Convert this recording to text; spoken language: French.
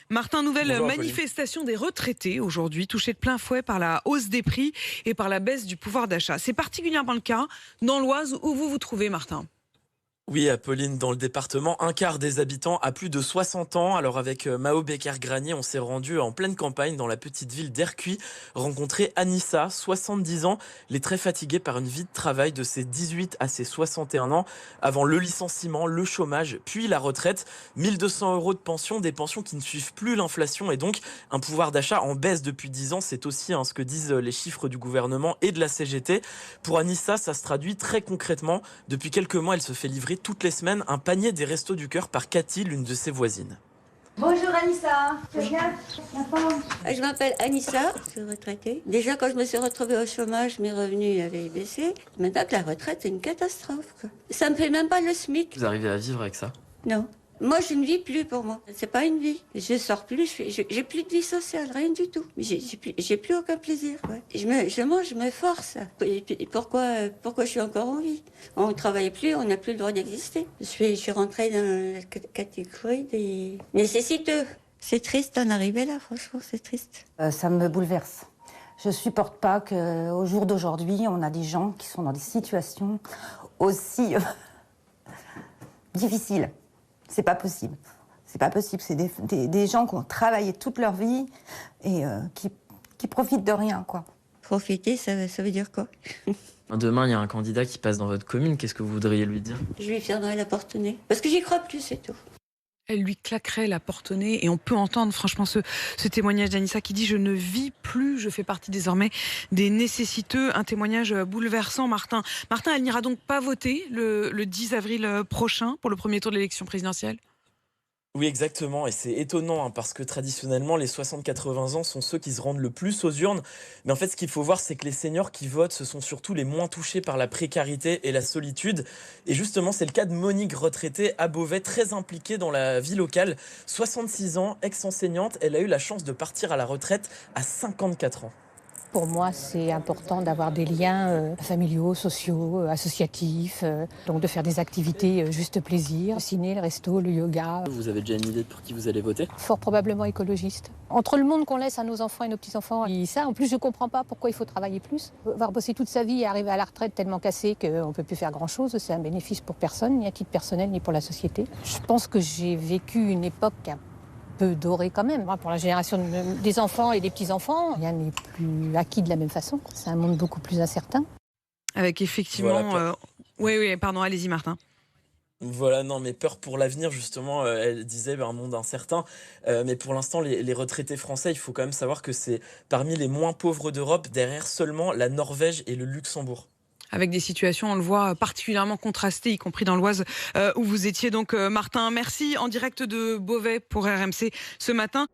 Martin, nouvelle Bonjour Apolline. manifestation des retraités aujourd'hui, touchés de plein fouet par la hausse des prix et par la baisse du pouvoir d'achat. C'est particulièrement le cas dans l'Oise où vous vous trouvez, Martin. Oui, Apolline, dans le département, un quart des habitants a plus de 60 ans. Alors avec Mao Becker-Granier, on s'est rendu en pleine campagne dans la petite ville d'Ercuis, rencontrer Anissa, 70 ans, les très fatiguée par une vie de travail de ses 18 à ses 61 ans, avant le licenciement, le chômage, puis la retraite. 1200 € de pension, des pensions qui ne suivent plus l'inflation et donc un pouvoir d'achat en baisse depuis 10 ans. C'est aussi ce que disent les chiffres du gouvernement et de la CGT. Pour Anissa, ça se traduit très concrètement. Depuis quelques mois, elle se fait livrer toutes les semaines un panier des Restos du Cœur par Cathy, l'une de ses voisines. Bonjour Anissa, tu vas bien? Je m'appelle Anissa, je suis retraitée. Déjà, quand je me suis retrouvée au chômage, mes revenus avaient baissé. Maintenant que la retraite, c'est une catastrophe, quoi. Ça me fait même pas le SMIC. Vous arrivez à vivre avec ça? Non. Moi, je ne vis plus pour moi. C'est pas une vie. Je sors plus, j'ai plus de vie sociale, rien du tout. J'ai plus aucun plaisir. Ouais. Je me force. Et puis, pourquoi je suis encore en vie? On ne travaille plus, on n'a plus le droit d'exister. Je suis rentrée dans la catégorie des nécessiteux. C'est triste d'en arriver là, franchement, c'est triste. Ça me bouleverse. Je supporte pas qu'au jour d'aujourd'hui, on a des gens qui sont dans des situations aussi difficiles. C'est pas possible. C'est pas possible. C'est des gens qui ont travaillé toute leur vie et qui profitent de rien, quoi. Profiter, ça veut dire quoi? Demain, il y a un candidat qui passe dans votre commune. Qu'est-ce que vous voudriez lui dire? Je lui fermerai la porte au nez. Parce que j'y crois plus, c'est tout. Elle lui claquerait la porte au nez et on peut entendre franchement ce témoignage d'Anissa qui dit « Je ne vis plus, je fais partie désormais des nécessiteux ». Un témoignage bouleversant, Martin. Martin, elle n'ira donc pas voter le 10 avril prochain pour le premier tour de l'élection présidentielle? Oui, exactement, et c'est étonnant parce que traditionnellement, les 60-80 ans sont ceux qui se rendent le plus aux urnes. Mais en fait, ce qu'il faut voir, c'est que les seniors qui votent, ce sont surtout les moins touchés par la précarité et la solitude. Et justement, c'est le cas de Monique, retraitée à Beauvais, très impliquée dans la vie locale. 66 ans, ex-enseignante, elle a eu la chance de partir à la retraite à 54 ans. Pour moi, c'est important d'avoir des liens familiaux, sociaux, associatifs, donc de faire des activités juste plaisir, le ciné, le resto, le yoga. Vous avez déjà une idée pour qui vous allez voter? Fort probablement écologiste. Entre le monde qu'on laisse à nos enfants et nos petits-enfants, et ça, en plus, je ne comprends pas pourquoi il faut travailler plus. Avoir bossé toute sa vie et arriver à la retraite tellement cassé qu'on ne peut plus faire grand-chose, c'est un bénéfice pour personne, ni à titre personnel, ni pour la société. Je pense que j'ai vécu une époque peu doré quand même. Pour la génération des enfants et des petits-enfants, rien n'est plus acquis de la même façon. C'est un monde beaucoup plus incertain. Avec effectivement... Voilà, Oui, pardon, allez-y Martin. Voilà, non, mais peur pour l'avenir, justement, elle disait un monde incertain. Mais pour l'instant, les retraités français, il faut quand même savoir que c'est parmi les moins pauvres d'Europe, derrière seulement la Norvège et le Luxembourg. Avec des situations, on le voit, particulièrement contrastées, y compris dans l'Oise où vous étiez donc, Martin. Merci en direct de Beauvais pour RMC ce matin.